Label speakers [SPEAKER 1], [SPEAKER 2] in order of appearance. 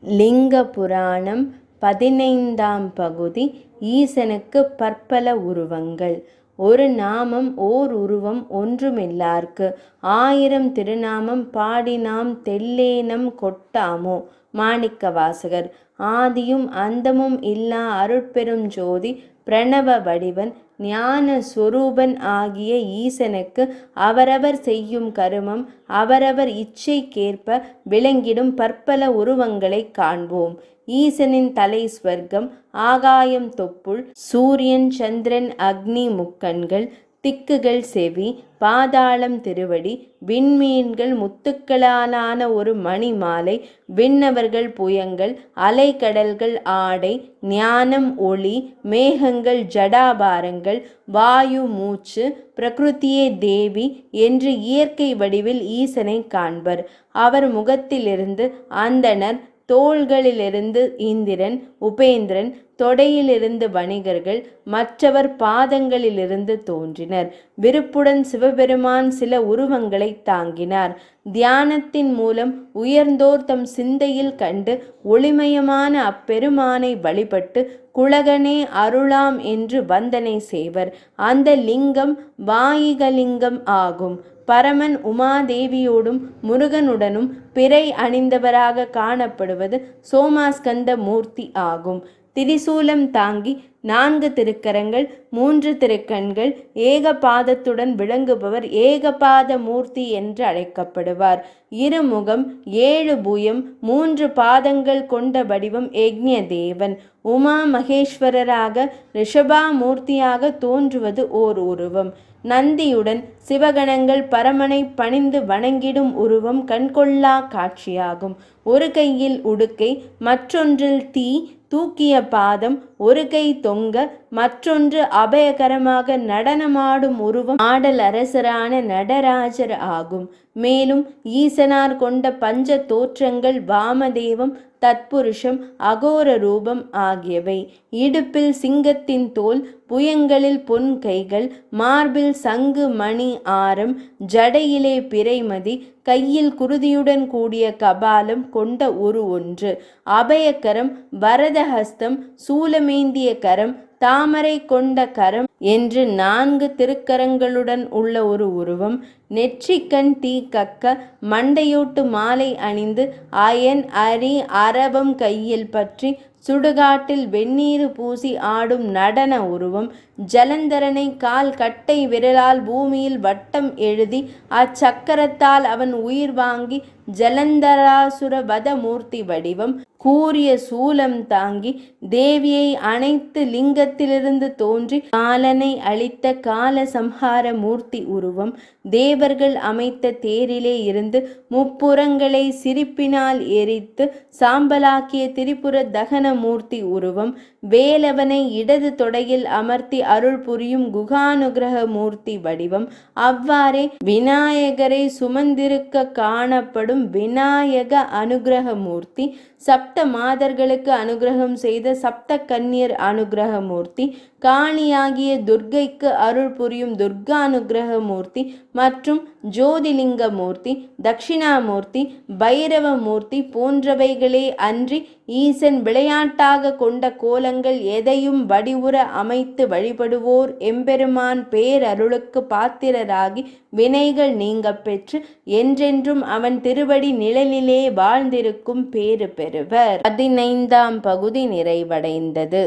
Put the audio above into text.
[SPEAKER 1] லிங்க புராணம் 15ஆம் பகுதி. ஈசனுக்கு பற்பல உருவங்கள். ஒரு நாமம் ஓர் உருவம் ஒன்றுமில்லார்க்கு 1000 திருநாமம் பாடினாம் தெல்லேனம் கொட்டாமோ. மாணிக்கவாசகர். ஆதியும் அந்தமும் இல்லா அருட்பெரும் ஜோதி பிரணவ வடிவன் ஞான சொரூபன் ஆகிய ஈசனுக்கு அவரவர் செய்யும் கருமம் அவரவர் இச்சைக்கேற்ப விளங்கிடும் பற்பல உருவங்களைக் காண்போம். ஈசனின் தலை ஸ்வர்க்கம், ஆகாயம் தொப்புள், சூரியன் சந்திரன் அக்னி முக்கண்கள், திக்குகள் செவி, பாதாளம் திருவடி, விண்மீன்கள் முத்துக்களாலான ஒரு மணி மாலை, விண்ணவர்கள் புயங்கள், அலைக்கடல்கள் ஆடை, ஞானம் ஒளி, மேகங்கள் ஜடாபாரங்கள், வாயு மூச்சு, பிரகிருதியே தேவி என்று இயற்கை வடிவில் ஈசனை காண்பர். அவர் முகத்திலிருந்து அந்தணர், தோள்களிலிருந்து இந்திரன் உபேந்திரன், தொடையிலிருந்து வணிகர்கள், மற்றவர் பாதங்களிலிருந்து தோன்றினர். விருப்புடன் சிவபெருமான் சில உருவங்களை தாங்கினார். தியானத்தின் மூலம் உயர்ந்தோர் தம் சிந்தையில் கண்டு ஒளிமயமான அப்பெருமானை வழிபட்டு குலகனே அருளாம் என்று வந்தனை செய்வர். அந்த லிங்கம் வாயிகலிங்கம் ஆகும். பரமன் உமாதேவியோடும் முருகனுடனும் பிறை அணிந்தவராக காணப்படுவது சோமாஸ்கந்த மூர்த்தி ஆகும். திரிசூலம் தாங்கி 4 திருக்கரங்கள் 3 திருக்கண்கள் ஏகபாதத்துடன் விளங்குபவர் ஏகபாத மூர்த்தி என்று அழைக்கப்படுவார். இருமுகம் 7 புயம் 3 பாதங்கள் கொண்ட வடிவம் யக்ஞ தேவன். உமா மகேஸ்வரராக ரிஷபாமூர்த்தியாக தோன்றுவது ஓர் உருவம். நந்தியுடன் சிவகணங்கள் பரமனை பணிந்து வணங்கிடும் உருவம் கண்கொள்ளா காட்சியாகும். ஒரு கையில் உடுக்கை, மற்றொன்றில் தீ தூக்கிய பாதம், ஒரு கை தொங்க மற்றொன்று அபயகரமாக நடனமாடும் உருவம் ஆடல் அரசரான நடராஜர் ஆகும். மேலும் ஈசனார் கொண்ட பஞ்ச தோற்றங்கள் வாமதேவம், தத்புருஷம், அகோர ரூபம் ஆகியவை. இடுப்பில் சிங்கத்தின் தோல், புயங்களில் பொன் கைகள், மார்பில் சங்கு மணி ஆரம், ஜடையிலே பிறைமதி, கையில் குருதியுடன் கூடிய கபாலம் கொண்ட ஒன்று, அபயக்கரம், வரதஹஸ்தம், சூலமேந்திய கரம், தாமரை கொண்ட கரம் என்று 4 திருக்கரங்களுடன் உள்ள ஒரு உருவம். நெற்றிக்கண் தீ கக்க மண்டையோட்டு மாலை அணிந்து அயன் அரி அரவம் கையில் பற்றி சுடுகாட்டில் வெந்நீர் பூசி ஆடும் நடன உருவம். ஜலந்தரனை கால் கட்டை விரலால் பூமியில் வட்டம் எழுதி அச்சக்கரத்தால் அவன் உயிர் வாங்கி ஜலந்தராசுர வத மூர்த்தி வடிவம். கூரிய சூலம் தாங்கி தேவியை அனைத்து லிங்கத்திலிருந்து தோன்றி காலனை அளித்த கால சம்ஹார மூர்த்தி உருவம். தேவர்கள் அமைத்த தேரிலே இருந்து முப்புறங்களை சிரிப்பினால் எரித்து சாம்பலாக்கிய திரிபுர தகன மூர்த்தி உருவம். வேலவனை இடது தொடையில் அமர்த்தி அருள் புரியும் குகானுகிரக மூர்த்தி வடிவம். அவ்வாறே விநாயகரை சுமந்திருக்க காணப்படும் விநாயக அனுகிரக மூர்த்தி. சப்த மாதர்களுக்கு அனுகிரகம் செய்த சப்த கன்னியர் அனுகிரக மூர்த்தி. காணியாகிய துர்க்கைக்கு அருள் புரியும் துர்கானுகிரக மூர்த்தி மற்றும் ஜோதிலிங்க மூர்த்தி, தட்சிணாமூர்த்தி, பைரவ மூர்த்தி போன்றவைகளே அன்றி ஈசன் விளையாட்டாக கொண்ட கோலங்கள் எதையும் வடிவுற அமைத்து வழிபடுவோர் எம்பெருமான் பேரருளுக்கு பாத்திரராகி வினைகள் நீங்க பெற்று என்றென்றும் அவன் திருவடி நிழலிலே வாழ்ந்திருக்கும் பேறு பெறுவர். 15ஆம் பகுதி நிறைவடைந்தது.